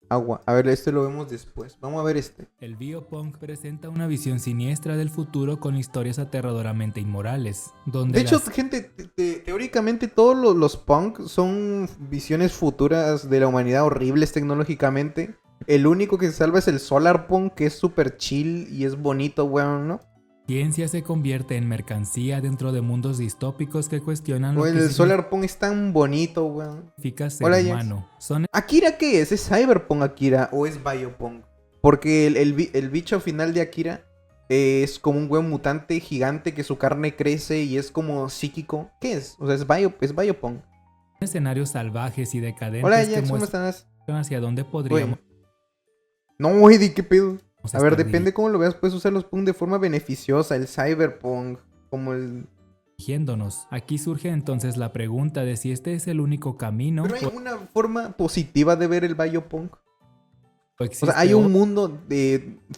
agua. A ver, este lo vemos después. Vamos a ver este. El biopunk presenta una visión siniestra del futuro con historias aterradoramente inmorales, donde De hecho, las gente, teóricamente todos los punk son visiones futuras de la humanidad horribles tecnológicamente. El único que se salva es el solar punk, que es súper chill y es bonito, weón, ¿no? ciencia se convierte en mercancía dentro de mundos distópicos que cuestionan lo O que el solar punk es tan bonito, weón. significa ser Hola, Jax. humano. Son ¿Akira qué es? ¿Es Cyberpunk Akira o es Biopunk? Porque el bicho final de Akira es como un weón mutante gigante que su carne crece y es como psíquico. ¿Qué es? O sea, es Biopunk. escenarios salvajes y decadentes Hola, que Jax, ¿cómo muestran estás? hacia dónde Güey. podríamos No, Eddie, ¿qué pedo? A ver, estar depende cómo lo veas, puedes usar los punk de forma beneficiosa. El Cyberpunk, como el... dirigiéndonos. Aquí surge entonces la pregunta de si este es el único camino Pero hay una forma positiva de ver el Biopunk. o O existe sea, hay un mundo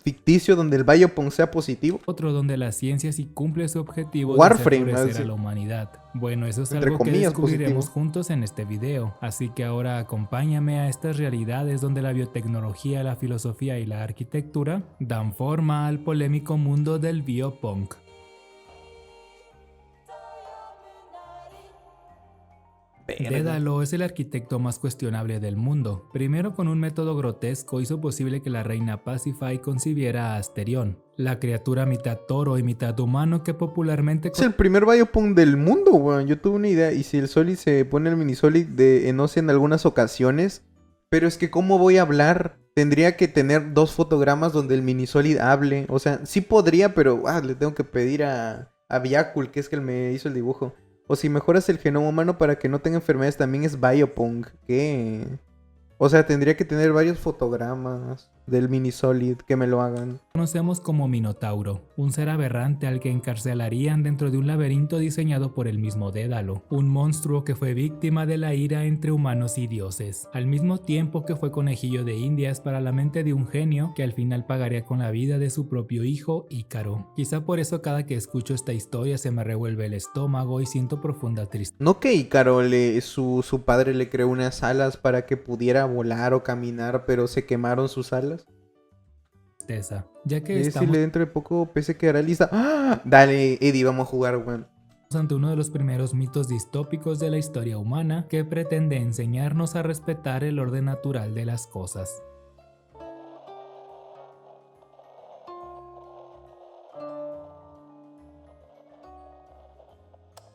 ficticio donde el Biopunk sea positivo. otro donde la ciencia sí cumple su objetivo Warframe, de hacer florecer así, a la humanidad. Bueno, eso es entre algo que comillas, descubriremos positivo. juntos en este video, así que ahora acompáñame a estas realidades donde la biotecnología, la filosofía y la arquitectura dan forma al polémico mundo del biopunk. Dédalo es el arquitecto más cuestionable del mundo. Primero, con un método grotesco hizo posible que la reina Pasífae concibiera a Asterión, la criatura mitad toro y mitad humano que popularmente Es el primer Biopunk del mundo, weón. Yo tuve una idea. Y si el Solid se pone el mini Solid de Enosia en algunas ocasiones. Pero es que, ¿cómo voy a hablar? Tendría que tener dos fotogramas donde el mini Solid hable. O sea, sí podría, pero le tengo que pedir a Vyakul, que es que él me hizo el dibujo. O si mejoras el genoma humano para que no tenga enfermedades, también es Biopunk. ¿Qué? O sea, tendría que tener varios fotogramas del mini Solid que me lo hagan. conocemos como Minotauro, un ser aberrante al que encarcelarían dentro de un laberinto diseñado por el mismo Dédalo, un monstruo que fue víctima de la ira entre humanos y dioses, al mismo tiempo que fue conejillo de indias para la mente de un genio que al final pagaría con la vida de su propio hijo Ícaro. Quizá por eso cada que escucho esta historia se me revuelve el estómago y siento profunda tristeza. No que Ícaro, su padre le creó unas alas para que pudiera volar o caminar, pero se quemaron sus alas. Ya que Decirle estamos dentro de poco PC quedará lista. ¡Ah! Dale, Eddie, vamos a jugar, weón. ante uno de los primeros mitos distópicos de la historia humana que pretende enseñarnos a respetar el orden natural de las cosas.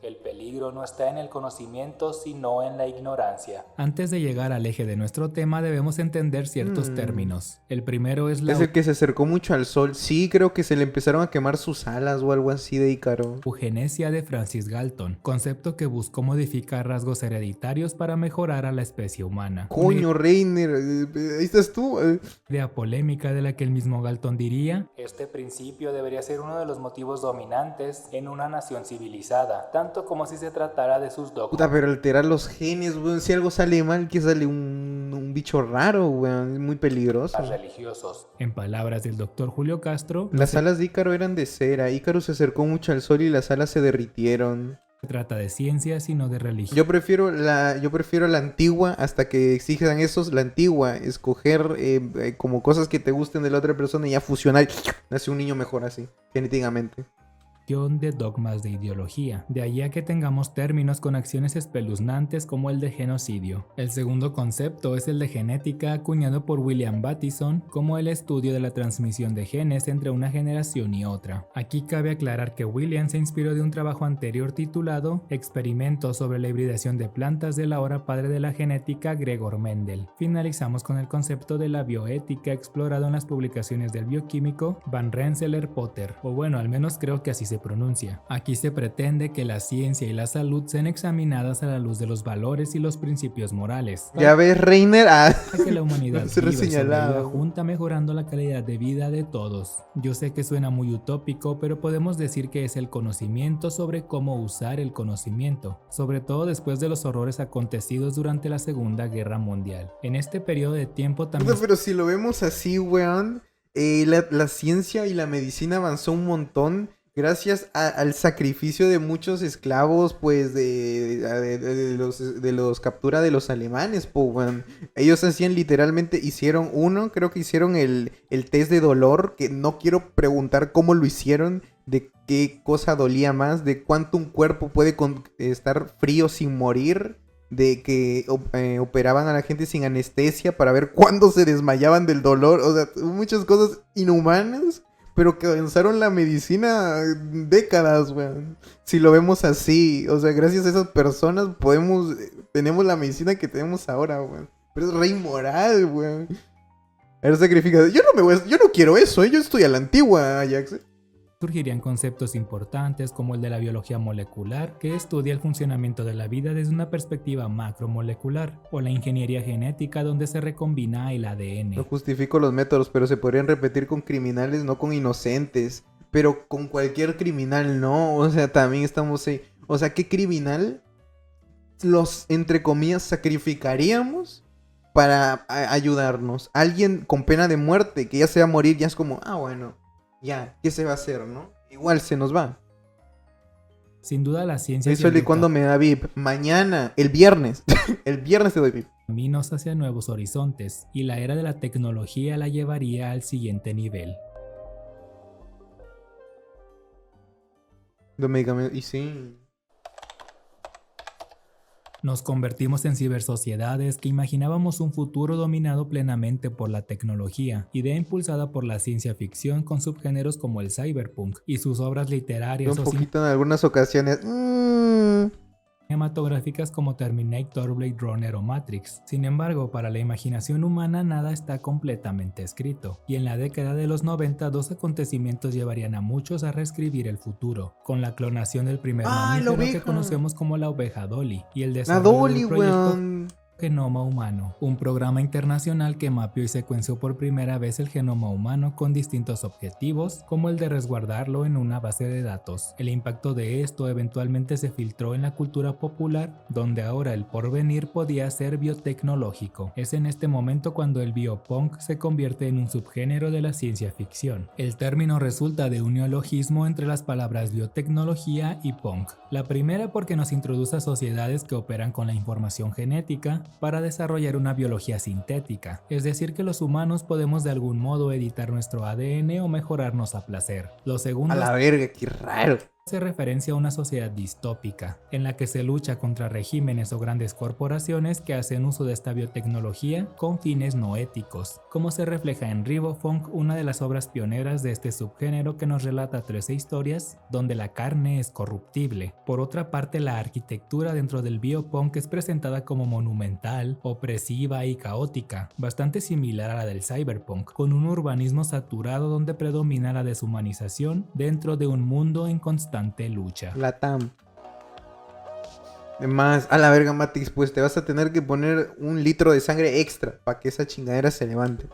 El peligro no está en el conocimiento, sino en la ignorancia. Antes de llegar al eje de nuestro tema, debemos entender ciertos términos. El primero es la Es el que se acercó mucho al sol. Sí, creo que se le empezaron a quemar sus alas o algo así de Ícaro. eugenesia de Francis Galton, concepto que buscó modificar rasgos hereditarios para mejorar a la especie humana. Coño, Reiner, ahí estás tú. Idea polémica de la que el mismo Galton diría: este principio debería ser uno de los motivos dominantes en una nación civilizada, tanto como si se tratara de sus dogmas Puta, pero alterar los genes, weón. Si algo sale mal, que sale un bicho raro, weón. Es muy peligroso. religiosos. En palabras del doctor Julio Castro, no Las se alas de Ícaro eran de cera. Ícaro se acercó mucho al sol y las alas se derritieron. trata de ciencia, sino de religión. Yo prefiero la antigua hasta que exijan esos, la antigua, escoger como cosas que te gusten de la otra persona y ya fusionar. Nace un niño mejor así, genéticamente. De dogmas de ideología, de ahí a que tengamos términos con acciones espeluznantes como el de genocidio. El segundo concepto es el de genética, acuñado por William Bateson como el estudio de la transmisión de genes entre una generación y otra. Aquí cabe aclarar que William se inspiró de un trabajo anterior titulado Experimentos sobre la hibridación de plantas del ahora padre de la genética Gregor Mendel. Finalizamos con el concepto de la bioética explorado en las publicaciones del bioquímico Van Rensselaer Potter, o bueno, al menos creo que así se pronuncia. Aquí se pretende que la ciencia y la salud sean examinadas a la luz de los valores y los principios morales. Ya ves, Reiner. Para que la humanidad ser viva y sobreviva señalado. junta mejorando la calidad de vida de todos. Yo sé que suena muy utópico, pero podemos decir que es el conocimiento sobre cómo usar el conocimiento, sobre todo después de los horrores acontecidos durante la Segunda Guerra Mundial. En este periodo de tiempo también Puta, pero si lo vemos así, weón, la ciencia y la medicina avanzó un montón. gracias al sacrificio de muchos esclavos, pues, de los captura de los alemanes, po, weón. Ellos hacían literalmente, hicieron uno, creo que hicieron el test de dolor, que no quiero preguntar cómo lo hicieron, de qué cosa dolía más, de cuánto un cuerpo puede estar frío sin morir, de que operaban a la gente sin anestesia para ver cuándo se desmayaban del dolor, o sea, muchas cosas inhumanas, pero que avanzaron la medicina décadas, weón. Si lo vemos así, o sea, gracias a esas personas tenemos la medicina que tenemos ahora, weón. Pero es re inmoral, weón. Eres sacrificado. Yo no quiero eso, yo estoy a la antigua, Ajax. Surgirían conceptos importantes como el de la biología molecular, que estudia el funcionamiento de la vida desde una perspectiva macromolecular, o la ingeniería genética, donde se recombina el ADN. No justifico los métodos, pero se podrían repetir con criminales, no con inocentes. Pero con cualquier criminal, no. O sea, también estamos ahí. O sea, ¿qué criminal los, entre comillas, sacrificaríamos para ayudarnos? Alguien con pena de muerte, que ya se va a morir, ya es como, bueno, ya, ¿qué se va a hacer, no? Igual se nos va. Sin duda la ciencia... Eso es cuando me da VIP. Mañana, el viernes. El viernes te doy VIP. Caminos hacia nuevos horizontes, y la era de la tecnología la llevaría al siguiente nivel. Los medicamentos, y sí. Nos convertimos en cibersociedades que imaginábamos un futuro dominado plenamente por la tecnología, idea impulsada por la ciencia ficción con subgéneros como el cyberpunk y sus obras literarias Un poquito en algunas ocasiones. cinematográficas como Terminator, Blade Runner o Matrix. Sin embargo, para la imaginación humana nada está completamente escrito, y en la década de los 90 dos acontecimientos llevarían a muchos a reescribir el futuro, con la clonación del primer mamífero que conocemos como la oveja Dolly, y el desarrollo del proyecto Genoma Humano, un programa internacional que mapeó y secuenció por primera vez el genoma humano con distintos objetivos, como el de resguardarlo en una base de datos. El impacto de esto eventualmente se filtró en la cultura popular, donde ahora el porvenir podía ser biotecnológico. Es en este momento cuando el biopunk se convierte en un subgénero de la ciencia ficción. El término resulta de un neologismo entre las palabras biotecnología y punk. La primera porque nos introduce a sociedades que operan con la información genética, para desarrollar una biología sintética, es decir que los humanos podemos de algún modo editar nuestro ADN o mejorarnos a placer. Lo segundo, a la verga, qué raro. Hace referencia a una sociedad distópica, en la que se lucha contra regímenes o grandes corporaciones que hacen uso de esta biotecnología con fines no éticos, como se refleja en Ribofunk, una de las obras pioneras de este subgénero que nos relata 13 historias donde la carne es corruptible. Por otra parte, la arquitectura dentro del biopunk es presentada como monumental, opresiva y caótica, bastante similar a la del cyberpunk, con un urbanismo saturado donde predomina la deshumanización dentro de un mundo en constante lucha. La TAM. Además, a la verga, Matrix, pues te vas a tener que poner 1 litro de sangre extra para que esa chingadera se levante.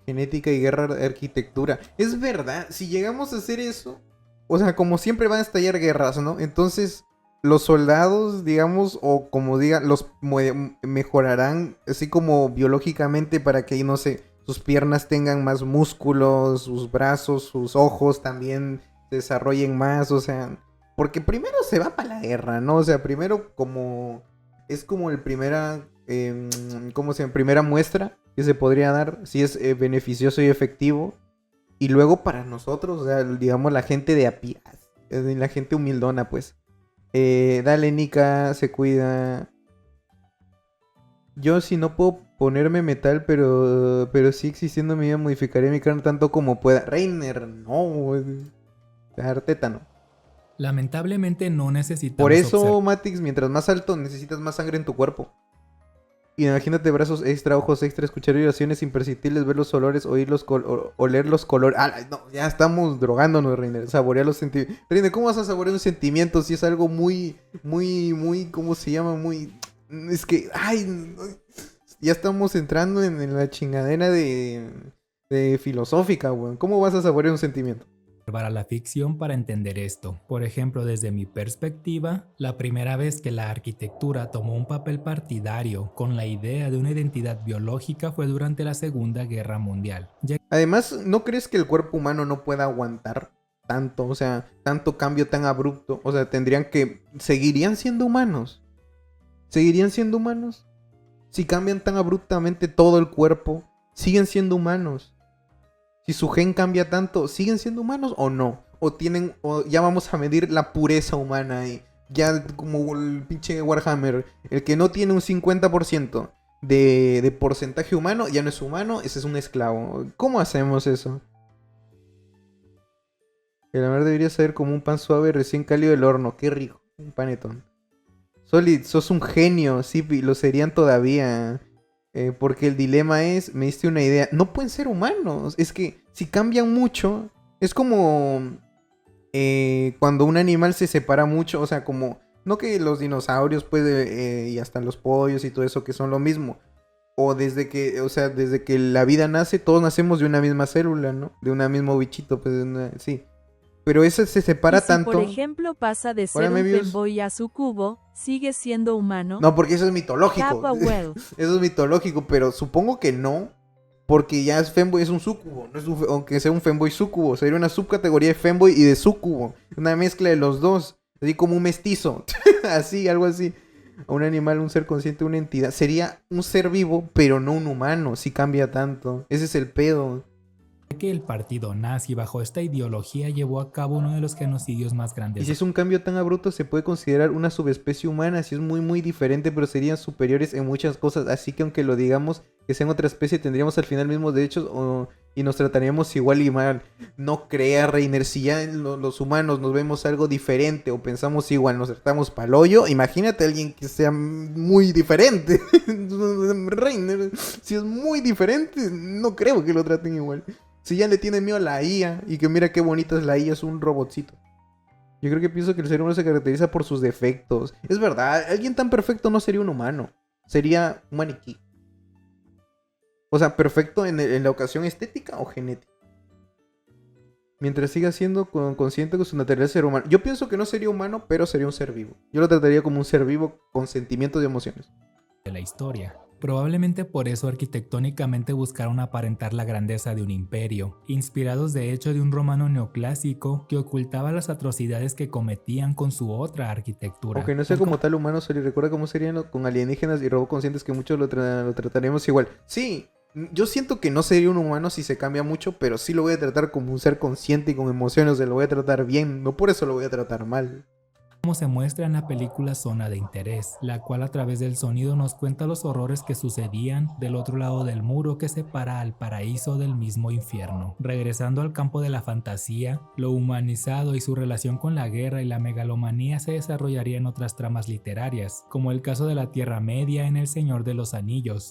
Genética y guerra de arquitectura. Es verdad, si llegamos a hacer eso, o sea, como siempre van a estallar guerras, ¿no? Entonces, los soldados, digamos, o como digan, los mejorarán así como biológicamente para que, no sé, sus piernas tengan más músculos, sus brazos, sus ojos también se desarrollen más, o sea, porque primero se va para la guerra, ¿no? O sea, primero como es como el primera, ¿cómo se llama? Primera muestra que se podría dar, si es beneficioso y efectivo, y luego para nosotros, o sea, digamos la gente de a pie, la gente humildona, pues. Dale, Nika, se cuida. Yo si no puedo ponerme metal, pero sí existiendo mi vida, modificaré mi carne tanto como pueda. Reiner, no. Dejar tétano. Lamentablemente no necesitamos... Por eso, Matix, mientras más alto necesitas más sangre en tu cuerpo. Imagínate brazos extra, ojos extra, escuchar vibraciones imperceptibles, ver los olores, oír oler los colores. No, ya estamos drogándonos, Reiner. Saborear los sentimientos. Reiner, ¿cómo vas a saborear un sentimiento si es algo muy, ¿cómo se llama? Muy... Es que, ya estamos entrando en la chingadera de filosófica, weón. ¿Cómo vas a saborear un sentimiento? a la ficción para entender esto. Por ejemplo, desde mi perspectiva, la primera vez que la arquitectura tomó un papel partidario con la idea de una identidad biológica fue durante la Segunda Guerra Mundial. Además, ¿no crees que el cuerpo humano no pueda aguantar tanto? O sea, tanto cambio tan abrupto. O sea, seguirían siendo humanos. ¿Seguirían siendo humanos? Si cambian tan abruptamente todo el cuerpo, ¿siguen siendo humanos? Si su gen cambia tanto, ¿siguen siendo humanos o no? O ya vamos a medir la pureza humana y ya como el pinche Warhammer, el que no tiene un 50% de porcentaje humano, ya no es humano, ese es un esclavo. ¿Cómo hacemos eso? El amor debería ser como un pan suave recién cálido del horno. Qué rico, un panetón. Solid, sos un genio, sí, lo serían todavía. Porque el dilema es, me diste una idea, no pueden ser humanos. Es que si cambian mucho, es como cuando un animal se separa mucho, o sea, como, no que los dinosaurios, pues, y hasta los pollos y todo eso, que son lo mismo. O desde que la vida nace, todos nacemos de una misma célula, ¿no? De un mismo bichito, pues, sí. Pero ese se separa y si, tanto. por ejemplo, pasa de ser un femboy a sucubo, ¿sigue siendo humano? No, porque eso es mitológico. Well. Eso es mitológico, pero supongo que no. Porque ya es femboy, es un sucubo. No es aunque sea un femboy sucubo. Sería una subcategoría de femboy y de sucubo. Una mezcla de los dos. Así como un mestizo. Así, algo así. Un animal, un ser consciente, una entidad. Sería un ser vivo, pero no un humano. Si cambia tanto. Ese es el pedo. Que el partido nazi bajo esta ideología llevó a cabo uno de los genocidios más grandes. Y si es un cambio tan abrupto, se puede considerar una subespecie humana. Si es muy muy diferente, pero serían superiores en muchas cosas. Así que aunque lo digamos que sean otra especie, tendríamos al final mismos derechos y nos trataríamos igual y mal. No crea, Reiner, si ya los humanos nos vemos algo diferente o pensamos igual, nos tratamos pa'l hoyo. Imagínate a alguien que sea muy diferente. Reiner, si es muy diferente, no creo que lo traten igual. Si ya le tiene miedo a la IA y que mira qué bonita es la IA, es un robotcito. Yo creo que pienso que el ser humano se caracteriza por sus defectos. Es verdad, alguien tan perfecto no sería un humano. Sería un maniquí. O sea, perfecto en la ocasión estética o genética. Mientras siga siendo consciente con su naturaleza de ser humano. Yo pienso que no sería humano, pero sería un ser vivo. Yo lo trataría como un ser vivo con sentimientos y emociones. De la historia. Probablemente por eso arquitectónicamente buscaron aparentar la grandeza de un imperio, inspirados de hecho de un romano neoclásico que ocultaba las atrocidades que cometían con su otra arquitectura. Aunque no sea como tal humano, se le recuerda cómo serían con alienígenas y robots conscientes que muchos lo trataremos igual. Sí, yo siento que no sería un humano si se cambia mucho, pero sí lo voy a tratar como un ser consciente y con emociones, lo voy a tratar bien, no por eso lo voy a tratar mal. Como se muestra en la película Zona de Interés, la cual a través del sonido nos cuenta los horrores que sucedían del otro lado del muro que separa al paraíso del mismo infierno. Regresando al campo de la fantasía, lo humanizado y su relación con la guerra y la megalomanía se desarrollaría en otras tramas literarias, como el caso de la Tierra Media en El Señor de los Anillos.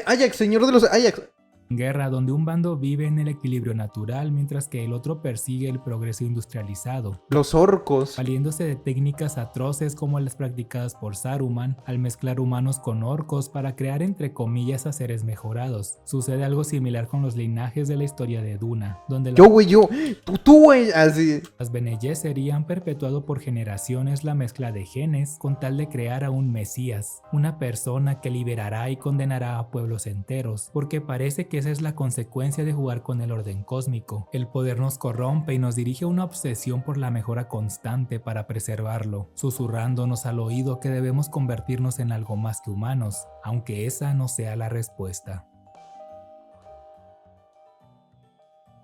Ajax, Señor de los Ajax. Guerra donde un bando vive en el equilibrio natural mientras que el otro persigue el progreso industrializado. Los orcos. Valiéndose de técnicas atroces como las practicadas por Saruman al mezclar humanos con orcos para crear entre comillas a seres mejorados. Sucede algo similar con los linajes de la historia de Duna, donde tú güey, así. Las Bene Gesserit han perpetuado por generaciones la mezcla de genes con tal de crear a un Mesías, una persona que liberará y condenará a pueblos enteros, porque parece que esa es la consecuencia de jugar con el orden cósmico. El poder nos corrompe y nos dirige a una obsesión por la mejora constante para preservarlo, susurrándonos al oído que debemos convertirnos en algo más que humanos, aunque esa no sea la respuesta.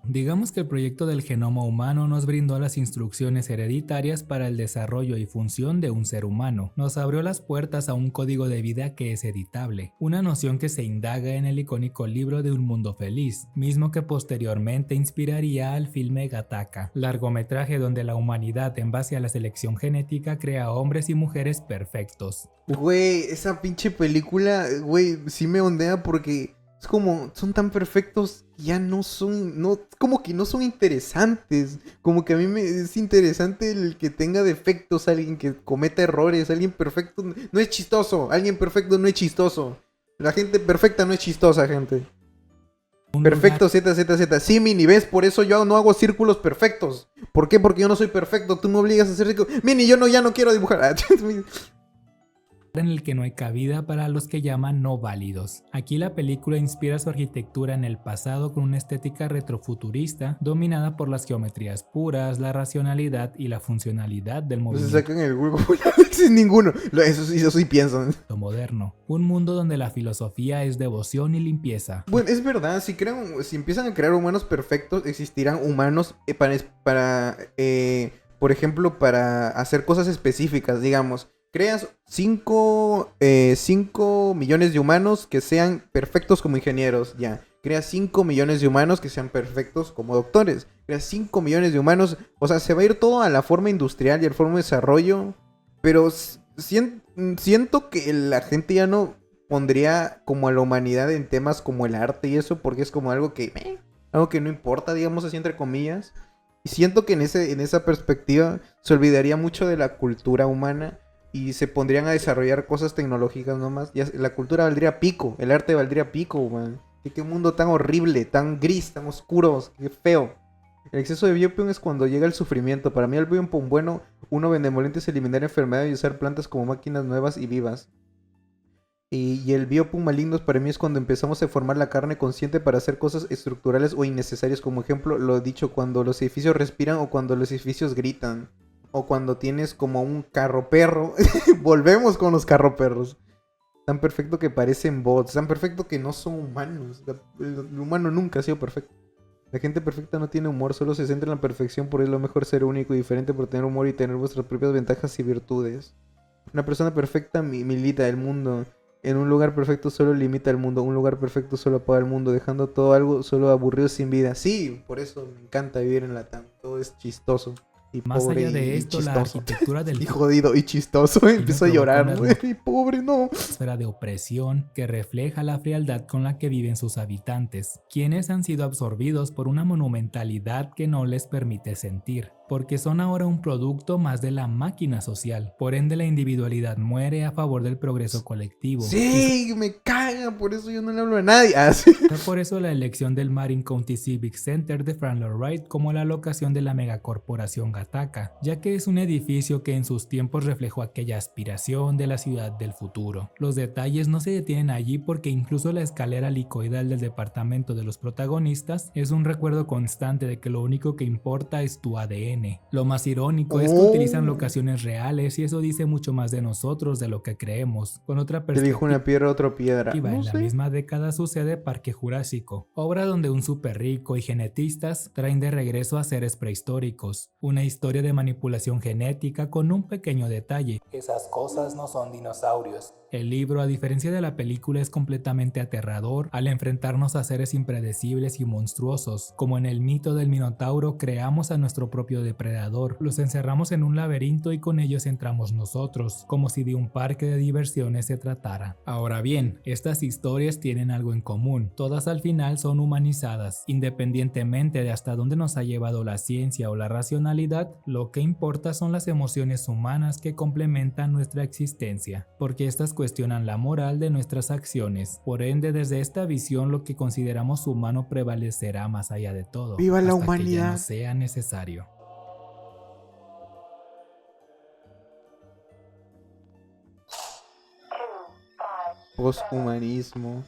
Digamos que el proyecto del genoma humano nos brindó las instrucciones hereditarias para el desarrollo y función de un ser humano. Nos abrió las puertas a un código de vida que es editable, una noción que se indaga en el icónico libro de Un Mundo Feliz, mismo que posteriormente inspiraría al filme Gattaca, largometraje donde la humanidad en base a la selección genética crea hombres y mujeres perfectos. Güey, esa pinche película, güey, sí me ondea porque es como, son tan perfectos que ya no son, como que no son interesantes. Como que a mí me es interesante el que tenga defectos, alguien que cometa errores, alguien perfecto no es chistoso, alguien perfecto no es chistoso. La gente perfecta no es chistosa, gente. Perfecto, ZZZ. Sí, Mini, ¿ves? Por eso yo no hago círculos perfectos. ¿Por qué? Porque yo no soy perfecto. Tú me obligas a hacer círculos. Mini, yo ya no quiero dibujar. En el que no hay cabida para los que llaman no válidos. Aquí la película inspira su arquitectura en el pasado con una estética retrofuturista dominada por las geometrías puras, la racionalidad y la funcionalidad del movimiento. Se sacan el huevo, no existe ninguno. Eso sí pienso. Moderno. Un mundo donde la filosofía es devoción y limpieza. Bueno, es verdad, si empiezan a crear humanos perfectos, existirán humanos por ejemplo, para hacer cosas específicas, digamos. Creas 5 millones de humanos que sean perfectos como ingenieros, ya. Creas 5 millones de humanos que sean perfectos como doctores. Creas 5 millones de humanos, o sea, se va a ir todo a la forma industrial y al forma de desarrollo. Pero siento que la gente ya no pondría como a la humanidad en temas como el arte y eso, porque es como algo que no importa, digamos así entre comillas. Y siento que en esa perspectiva se olvidaría mucho de la cultura humana. Y se pondrían a desarrollar cosas tecnológicas nomás. La cultura valdría pico. El arte valdría pico, man. Qué mundo tan horrible, tan gris, tan oscuro. Qué feo. El exceso de biopium es cuando llega el sufrimiento. Para mí el biopium bueno, uno benevolente es eliminar enfermedades y usar plantas como máquinas nuevas y vivas. Y el biopium maligno para mí es cuando empezamos a formar la carne consciente para hacer cosas estructurales o innecesarias. Como ejemplo, lo he dicho, cuando los edificios respiran o cuando los edificios gritan. O cuando tienes como un carro perro. Volvemos con los carro perros. Tan perfecto que parecen bots. Tan perfecto que no son humanos. El humano nunca ha sido perfecto. La gente perfecta no tiene humor. Solo se centra en la perfección. Por eso es lo mejor ser único y diferente. Por tener humor y tener vuestras propias ventajas y virtudes. Una persona perfecta milita el mundo. En un lugar perfecto solo limita el mundo. Un lugar perfecto solo apaga el mundo. Dejando todo algo solo aburrido sin vida. Sí, por eso me encanta vivir en Latam. Todo es chistoso. Y más pobre, allá de esto, la arquitectura del y jodido y chistoso, empiezo a llorar, y pobre, no. Esfera de opresión que refleja la frialdad con la que viven sus habitantes, quienes han sido absorbidos por una monumentalidad que no les permite sentir, porque son ahora un producto más de la máquina social. Por ende, la individualidad muere a favor del progreso colectivo. Sí, me caga, por eso yo no le hablo a nadie. Sí. Por eso la elección del Marin County Civic Center de Frank Lloyd Wright como la locación de la megacorporación Gattaca, ya que es un edificio que en sus tiempos reflejó aquella aspiración de la ciudad del futuro. Los detalles no se detienen allí porque incluso la escalera helicoidal del departamento de los protagonistas es un recuerdo constante de que lo único que importa es tu ADN. Lo más irónico es que utilizan locaciones reales y eso dice mucho más de nosotros de lo que creemos. Con otra perspectiva, te dijo una piedra, otra piedra. En la misma década sucede Parque Jurásico, obra donde un súper rico y genetistas traen de regreso a seres prehistóricos. Una historia de manipulación genética con un pequeño detalle: esas cosas no son dinosaurios. El libro, a diferencia de la película, es completamente aterrador al enfrentarnos a seres impredecibles y monstruosos. Como en el mito del Minotauro, creamos a nuestro propio depredador, los encerramos en un laberinto y con ellos entramos nosotros, como si de un parque de diversiones se tratara. Ahora bien, estas historias tienen algo en común, todas al final son humanizadas. Independientemente de hasta dónde nos ha llevado la ciencia o la racionalidad, lo que importa son las emociones humanas que complementan nuestra existencia, porque estas cuestionan la moral de nuestras acciones. Por ende, desde esta visión, lo que consideramos humano prevalecerá más allá de todo. ¡Viva la humanidad! Que ya no humanidad! Sea necesario. Posthumanismo.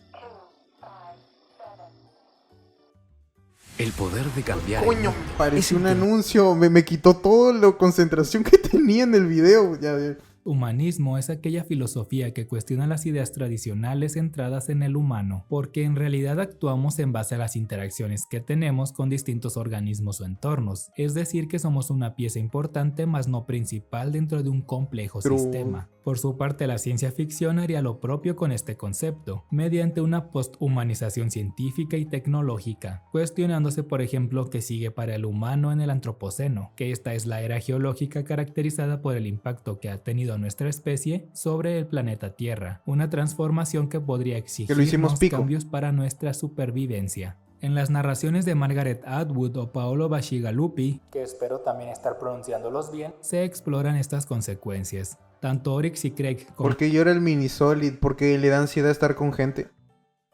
El poder de cambiar. Coño, pareció un anuncio. Me quitó toda la concentración que tenía en el video. Ya. Humanismo es aquella filosofía que cuestiona las ideas tradicionales centradas en el humano, porque en realidad actuamos en base a las interacciones que tenemos con distintos organismos o entornos, es decir que somos una pieza importante mas no principal dentro de un complejo sistema. Por su parte, la ciencia ficción haría lo propio con este concepto, mediante una posthumanización científica y tecnológica, cuestionándose por ejemplo qué sigue para el humano en el antropoceno, que esta es la era geológica caracterizada por el impacto que ha tenido nuestra especie sobre el planeta Tierra, una transformación que podría exigirnos cambios para nuestra supervivencia. En las narraciones de Margaret Atwood o Paolo Bacigalupi, que espero también estar pronunciándolos bien, se exploran estas consecuencias. Tanto Oryx y Craig ¿Por qué llora el Minisolid? ¿Por qué le da ansiedad estar con gente?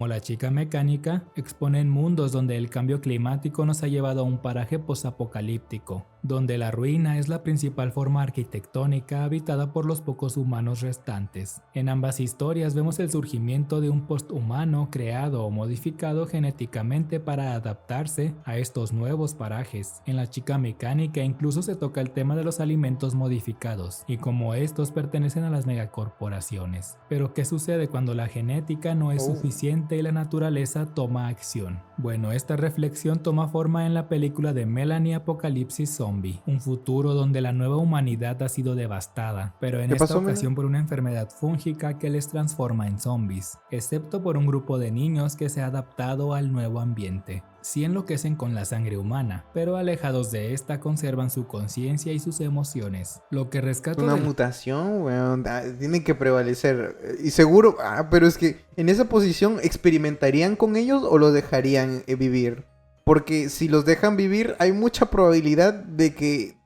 como La chica mecánica, exponen mundos donde el cambio climático nos ha llevado a un paraje posapocalíptico, donde la ruina es la principal forma arquitectónica habitada por los pocos humanos restantes. En ambas historias vemos el surgimiento de un posthumano creado o modificado genéticamente para adaptarse a estos nuevos parajes. En La chica mecánica incluso se toca el tema de los alimentos modificados y cómo estos pertenecen a las megacorporaciones. Pero ¿qué sucede cuando la genética no es suficiente y la naturaleza toma acción? Bueno, esta reflexión toma forma en la película de Melanie Apocalipsis Zombie, un futuro donde la nueva humanidad ha sido devastada, pero en esta ocasión por una enfermedad fúngica que les transforma en zombies, excepto por un grupo de niños que se ha adaptado al nuevo ambiente. Sí enloquecen con la sangre humana, pero alejados de esta conservan su conciencia y sus emociones. Lo que rescata una mutación, weón, tiene que prevalecer. Y seguro, pero es que en esa posición ¿experimentarían con ellos o los dejarían vivir? Porque si los dejan vivir, hay mucha probabilidad de que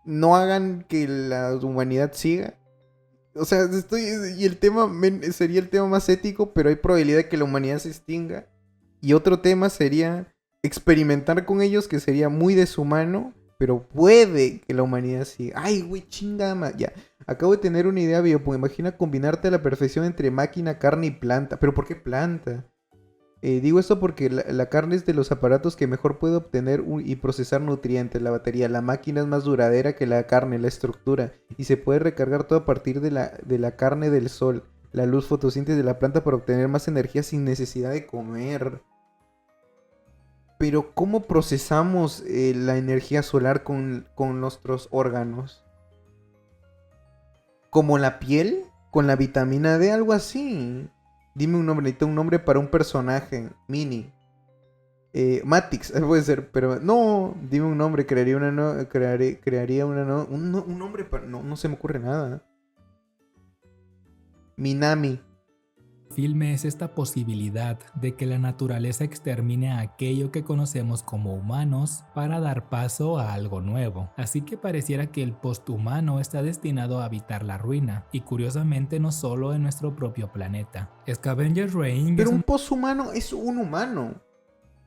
no hagan que la humanidad siga. O sea, y el tema sería el tema más ético, pero hay probabilidad de que la humanidad se extinga. Y otro tema sería experimentar con ellos, que sería muy deshumano, pero puede que la humanidad siga. Ay, güey, chingada. Ya, acabo de tener una idea, Biopo. Imagina combinarte a la perfección entre máquina, carne y planta. ¿Pero por qué planta? Digo esto porque la carne es de los aparatos que mejor puede obtener y procesar nutrientes, la batería. La máquina es más duradera que la carne, la estructura. Y se puede recargar todo a partir de la carne del sol. La luz fotosíntesis de la planta para obtener más energía sin necesidad de comer. Pero ¿cómo procesamos la energía solar con nuestros órganos? ¿Como la piel? ¿Con la vitamina D? Algo así. Dime un nombre, necesito un nombre para un personaje. Mini. Matix, puede ser, pero no, dime un nombre, crearía un nombre para... No se me ocurre nada. Minami. Filme es esta posibilidad de que la naturaleza extermine a aquello que conocemos como humanos para dar paso a algo nuevo. Así que pareciera que el posthumano está destinado a habitar la ruina, y curiosamente no solo en nuestro propio planeta. Scavenger Reign pero un posthumano es un humano.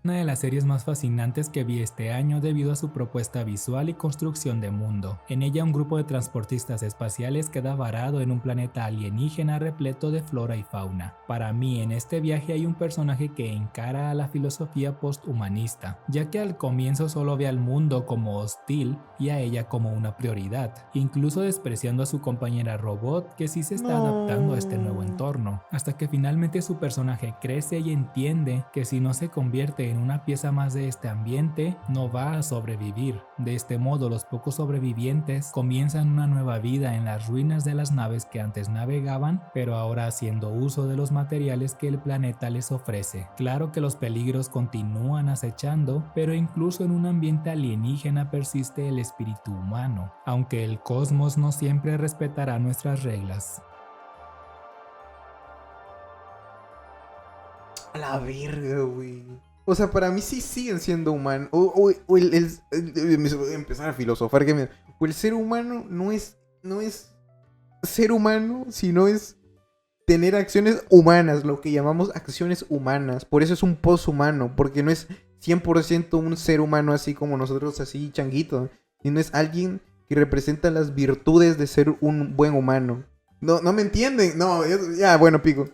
Una de las series más fascinantes que vi este año debido a su propuesta visual y construcción de mundo. En ella un grupo de transportistas espaciales queda varado en un planeta alienígena repleto de flora y fauna. Para mí en este viaje hay un personaje que encara a la filosofía posthumanista, ya que al comienzo solo ve al mundo como hostil y a ella como una prioridad, incluso despreciando a su compañera robot que sí se está adaptando a este nuevo entorno, hasta que finalmente su personaje crece y entiende que si no se convierte en una pieza más de este ambiente, no va a sobrevivir. De este modo, los pocos sobrevivientes comienzan una nueva vida en las ruinas de las naves que antes navegaban, pero ahora haciendo uso de los materiales que el planeta les ofrece. Claro que los peligros continúan acechando, pero incluso en un ambiente alienígena persiste el espíritu humano, aunque el cosmos no siempre respetará nuestras reglas. A la verga, güey. O sea, para mí sí siguen siendo humanos. Voy a empezar a filosofar. O el ser humano no es ser humano, sino es tener acciones humanas, lo que llamamos acciones humanas. Por eso es un poshumano, porque no es 100% un ser humano así como nosotros, así changuito, sino es alguien que representa las virtudes de ser un buen humano. No me entienden. No, ya bueno, pico.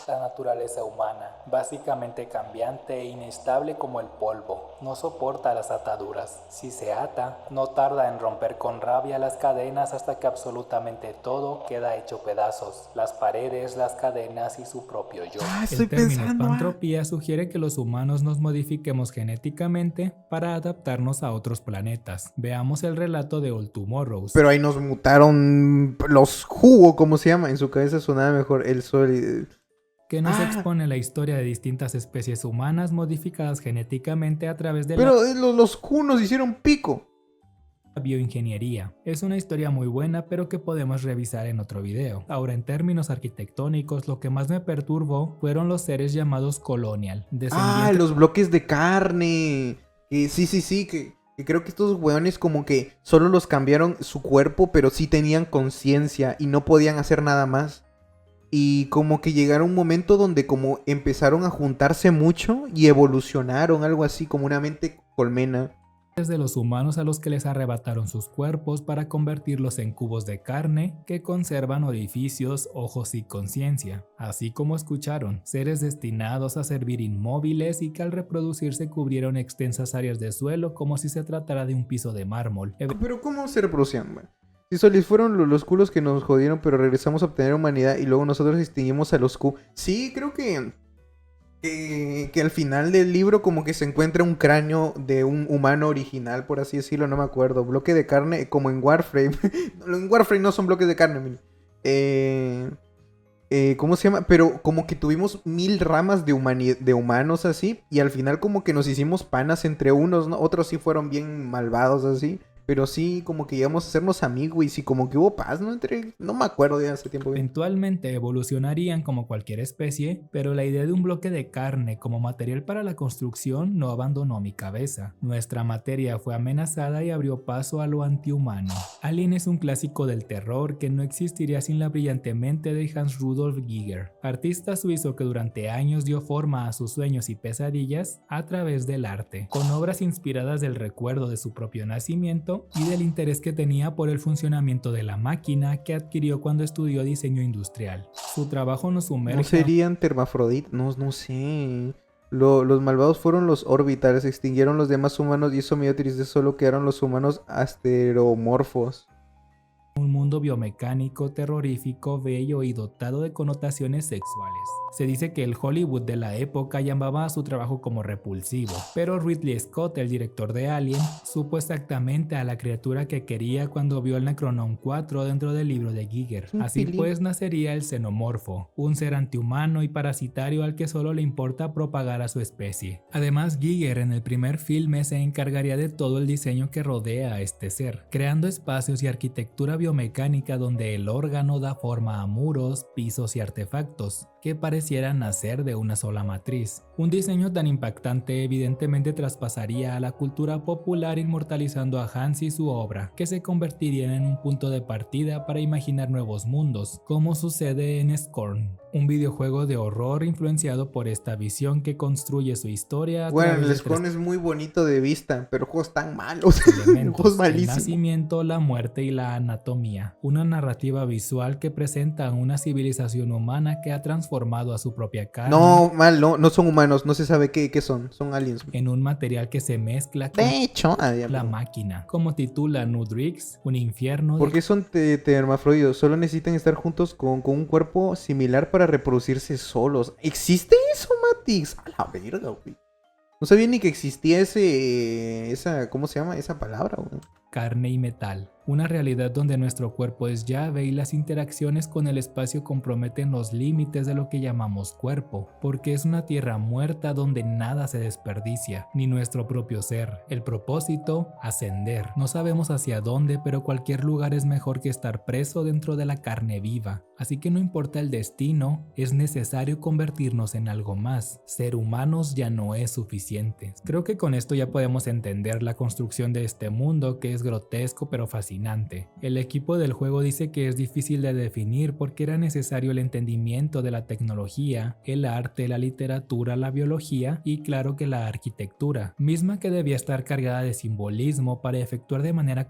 La naturaleza humana, básicamente cambiante e inestable como el polvo, no soporta las ataduras. Si se ata, no tarda en romper con rabia las cadenas hasta que absolutamente todo queda hecho pedazos. Las paredes, las cadenas y su propio yo. El término pantropía sugiere que los humanos nos modifiquemos genéticamente para adaptarnos a otros planetas. Veamos el relato de All Tomorrows. Pero ahí nos mutaron los jugos, ¿cómo se llama? En su cabeza sonaba mejor el sol que nos expone la historia de distintas especies humanas modificadas genéticamente a través de Pero los Junos hicieron pico. La bioingeniería. Es una historia muy buena, pero que podemos revisar en otro video. Ahora, en términos arquitectónicos, lo que más me perturbó fueron los seres llamados Colonial. Los bloques de carne. Sí, que Que creo que estos weones como que solo los cambiaron su cuerpo, pero sí tenían conciencia y no podían hacer nada más. Y como que llegaron un momento donde como empezaron a juntarse mucho y evolucionaron, algo así como una mente colmena. De los humanos a los que les arrebataron sus cuerpos para convertirlos en cubos de carne que conservan orificios, ojos y conciencia, así como escucharon, seres destinados a servir inmóviles y que al reproducirse cubrieron extensas áreas de suelo como si se tratara de un piso de mármol. Pero ¿cómo se reproducían, man? Si solis fueron los culos que nos jodieron, pero regresamos a obtener humanidad y luego nosotros extinguimos a los Q. Sí, creo que al final del libro como que se encuentra un cráneo de un humano original, por así decirlo, no me acuerdo. Bloque de carne, como en Warframe. En Warframe no son bloques de carne, man. ¿Cómo se llama? Pero como que tuvimos 1000 ramas de humanos así. Y al final como que nos hicimos panas entre unos, ¿no? Otros sí fueron bien malvados así. Pero sí, como que llegamos a hacernos amigos y sí, como que hubo paz, ¿no? No me acuerdo de hace tiempo. Eventualmente evolucionarían como cualquier especie, pero la idea de un bloque de carne como material para la construcción no abandonó mi cabeza. Nuestra materia fue amenazada y abrió paso a lo antihumano. Alien es un clásico del terror que no existiría sin la brillante mente de Hans Rudolf Giger, artista suizo que durante años dio forma a sus sueños y pesadillas a través del arte, con obras inspiradas del recuerdo de su propio nacimiento y del interés que tenía por el funcionamiento de la máquina que adquirió cuando estudió diseño industrial. Su trabajo nos sumerge... ¿No serían hermafroditas? No sé. Los malvados fueron los orbitales, extinguieron los demás humanos y eso me dio triste, solo quedaron los humanos asteromorfos. Un mundo biomecánico, terrorífico, bello y dotado de connotaciones sexuales. Se dice que el Hollywood de la época llamaba a su trabajo como repulsivo, pero Ridley Scott, el director de Alien, supo exactamente a la criatura que quería cuando vio el Necronomicon 4 dentro del libro de Giger. Así pues nacería el xenomorfo, un ser antihumano y parasitario al que solo le importa propagar a su especie. Además, Giger en el primer filme se encargaría de todo el diseño que rodea a este ser, creando espacios y arquitectura biomecánica donde el órgano da forma a muros, pisos y artefactos que parecieran nacer de una sola matriz. Un diseño tan impactante evidentemente traspasaría a la cultura popular inmortalizando a Hans y su obra, que se convertirían en un punto de partida para imaginar nuevos mundos, como sucede en Scorn, un videojuego de horror influenciado por esta visión que construye su historia. Bueno, el Scorn es muy bonito de vista, pero juegos tan malos. Juegos malísimos. El nacimiento, la muerte y la anatomía. Una narrativa visual que presenta a una civilización humana que ha transformado a su propia carne. No, no son humanos, no se sabe qué son aliens. En un material que se mezcla con la máquina. Como titula Nudrix, un infierno. ¿Por qué son hermafroditos? Solo necesitan estar juntos con un cuerpo similar para reproducirse solos. ¿Existe eso, Matix? A la verga, güey. No sabía ni que existía ¿cómo se llama? Esa palabra, güey. Carne y metal. Una realidad donde nuestro cuerpo es llave y las interacciones con el espacio comprometen los límites de lo que llamamos cuerpo, porque es una tierra muerta donde nada se desperdicia, ni nuestro propio ser. El propósito, ascender. No sabemos hacia dónde, pero cualquier lugar es mejor que estar preso dentro de la carne viva. Así que no importa el destino, es necesario convertirnos en algo más. Ser humanos ya no es suficiente. Creo que con esto ya podemos entender la construcción de este mundo, que es grotesco pero fascinante. El equipo del juego dice que es difícil de definir porque era necesario el entendimiento de la tecnología, el arte, la literatura, la biología y claro que la arquitectura, misma que debía estar cargada de simbolismo para efectuar de manera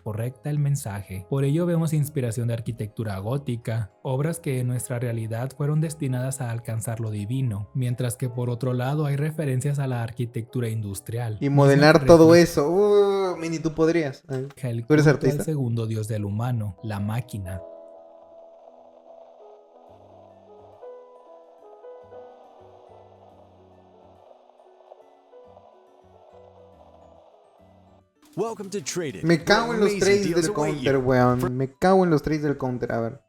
correcta el mensaje. Por ello vemos inspiración de arquitectura gótica, obras que en nuestra realidad fueron destinadas a alcanzar lo divino, mientras que por otro lado hay referencias a la arquitectura industrial. Y modelar todo eso. Mini, tú podrías. Tú eres artista. El segundo dios del humano, la máquina. Me cago en los trades del counter, weón. Me cago en los trades del counter, a ver.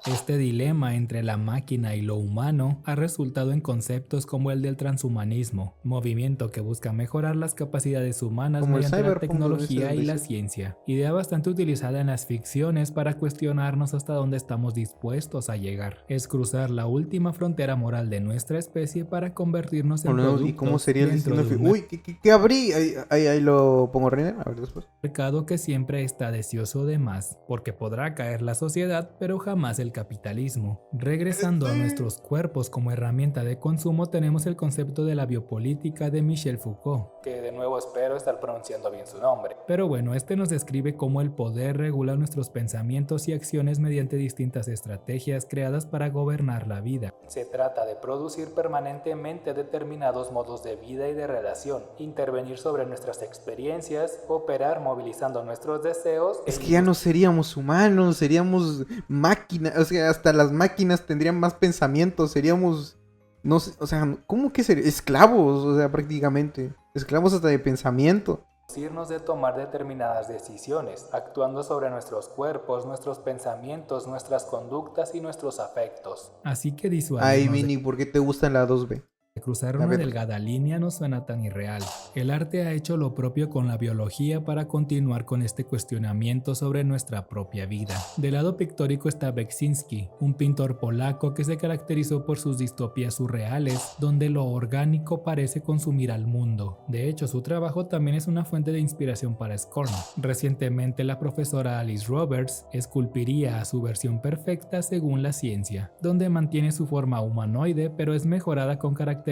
Este dilema entre la máquina y lo humano ha resultado en conceptos como el del transhumanismo, movimiento que busca mejorar las capacidades humanas Como el mediante la cyberpunk, tecnología y la 2077. ciencia, idea bastante utilizada en las ficciones para cuestionarnos hasta dónde estamos dispuestos a llegar. Es cruzar la última frontera moral de nuestra especie para convertirnos en productos ¿Y cómo sería el dentro destino de un Uy, ¿qué abrí? Ahí lo pongo Reiner, a ver después. mercado que siempre está deseoso de más, porque podrá caer la sociedad, pero jamás el capitalismo. Regresando a nuestros cuerpos como herramienta de consumo, tenemos el concepto de la biopolítica de Michel Foucault, que de nuevo espero estar pronunciando bien su nombre. Pero bueno, este nos describe cómo el poder regula nuestros pensamientos y acciones mediante distintas estrategias creadas para gobernar la vida. Se trata de producir permanentemente determinados modos de vida y de relación, intervenir sobre nuestras experiencias, operar movilizando nuestros deseos. Es que ya no seríamos humanos, seríamos máquinas, o sea, hasta las máquinas tendrían más pensamientos, seríamos, no sé, o sea, ¿cómo que ser? Esclavos, o sea, prácticamente, esclavos hasta de pensamiento. Irnos de tomar determinadas decisiones, actuando sobre nuestros cuerpos, nuestros pensamientos, nuestras conductas y nuestros afectos. Así que Ay, Mini, ¿por qué te gustan la 2B? Cruzar una delgada línea no suena tan irreal. El arte ha hecho lo propio con la biología para continuar con este cuestionamiento sobre nuestra propia vida. Del lado pictórico está Beksinski, un pintor polaco que se caracterizó por sus distopías surreales, donde lo orgánico parece consumir al mundo. De hecho, su trabajo también es una fuente de inspiración para Scorn. Recientemente, la profesora Alice Roberts esculpiría a su versión perfecta según la ciencia, donde mantiene su forma humanoide pero es mejorada con características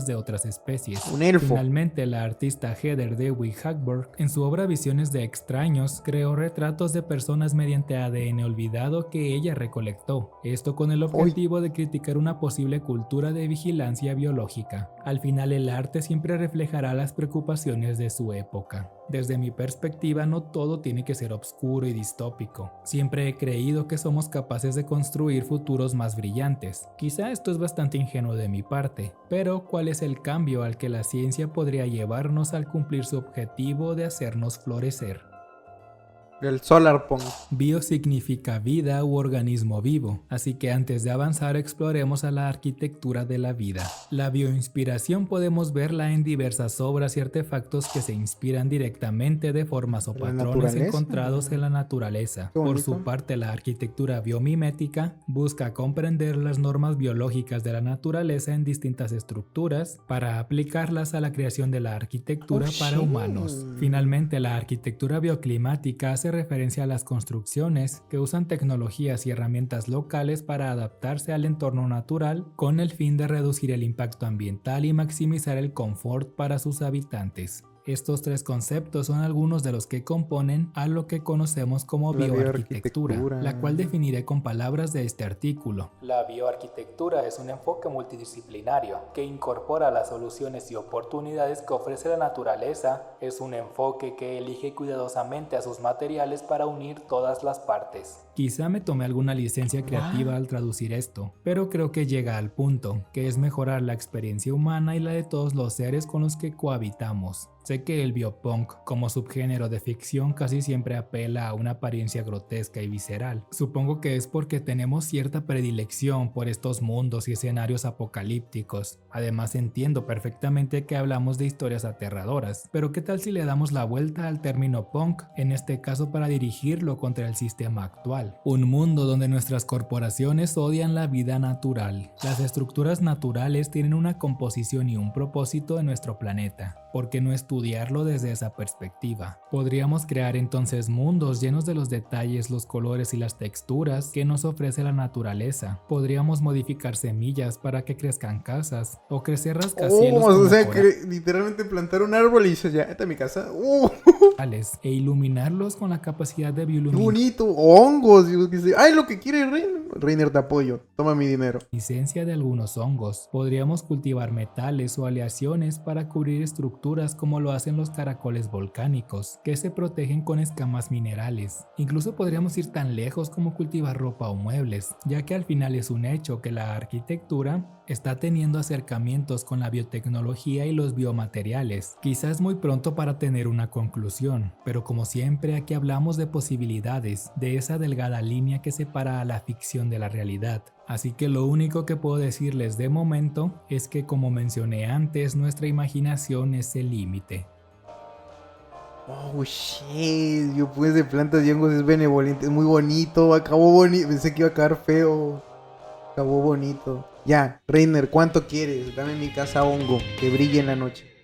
de otras especies. Un elfo. Finalmente, la artista Heather Dewey Hagberg, en su obra Visiones de extraños, creó retratos de personas mediante ADN olvidado que ella recolectó, esto con el objetivo de criticar una posible cultura de vigilancia biológica. Al final, el arte siempre reflejará las preocupaciones de su época. Desde mi perspectiva, no todo tiene que ser oscuro y distópico. Siempre he creído que somos capaces de construir futuros más brillantes. Quizá esto es bastante ingenuo de mi parte, pero ¿cuál es el cambio al que la ciencia podría llevarnos al cumplir su objetivo de hacernos florecer? El Solarpunk. Bio significa vida u organismo vivo, así que antes de avanzar exploremos a la arquitectura de la vida. La bioinspiración podemos verla en diversas obras y artefactos que se inspiran directamente de formas o patrones encontrados en la naturaleza. Por su parte, la arquitectura biomimética busca comprender las normas biológicas de la naturaleza en distintas estructuras para aplicarlas a la creación de la arquitectura para humanos. Finalmente, la arquitectura bioclimática hace referencia a las construcciones que usan tecnologías y herramientas locales para adaptarse al entorno natural con el fin de reducir el impacto ambiental y maximizar el confort para sus habitantes. Estos tres conceptos son algunos de los que componen a lo que conocemos como bioarquitectura, la cual definiré con palabras de este artículo. La bioarquitectura es un enfoque multidisciplinario que incorpora las soluciones y oportunidades que ofrece la naturaleza. Es un enfoque que elige cuidadosamente a sus materiales para unir todas las partes. Quizá me tomé alguna licencia creativa al traducir esto, pero creo que llega al punto, que es mejorar la experiencia humana y la de todos los seres con los que cohabitamos. Sé que el biopunk como subgénero de ficción casi siempre apela a una apariencia grotesca y visceral. Supongo que es porque tenemos cierta predilección por estos mundos y escenarios apocalípticos. Además entiendo perfectamente que hablamos de historias aterradoras, pero ¿qué tal si le damos la vuelta al término punk, en este caso para dirigirlo contra el sistema actual? Un mundo donde nuestras corporaciones odian la vida natural. Las estructuras naturales tienen una composición y un propósito en nuestro planeta. ¿Por qué no estudiarlo desde esa perspectiva? Podríamos crear entonces mundos llenos de los detalles, los colores y las texturas que nos ofrece la naturaleza. Podríamos modificar semillas para que crezcan casas o crecer rascacielos. O sea, que literalmente plantar un árbol y dices, ya, esta es mi casa. E iluminarlos con la capacidad de bioluminiscencia. ¡Qué bonito! Hongos. ¡Ay, lo que quiere Reiner! Reiner, te apoyo. Toma mi dinero. De algunos hongos. Podríamos cultivar metales o aleaciones para cubrir estructuras como lo hacen los caracoles volcánicos, que se protegen con escamas minerales. Incluso podríamos ir tan lejos como cultivar ropa o muebles, ya que al final es un hecho que la arquitectura está teniendo acercamientos con la biotecnología y los biomateriales. Quizás muy pronto para tener una conclusión, pero como siempre aquí hablamos de posibilidades, de esa delgada línea que separa a la ficción de la realidad. Así que lo único que puedo decirles de momento es que, como mencioné antes, nuestra imaginación es el límite. Oh shit, yo pues de plantas y hongos es benevolente, es muy bonito, acabó bonito, pensé que iba a acabar feo, acabó bonito. Ya, Reiner, ¿cuánto quieres? Dame mi casa hongo, que brille en la noche.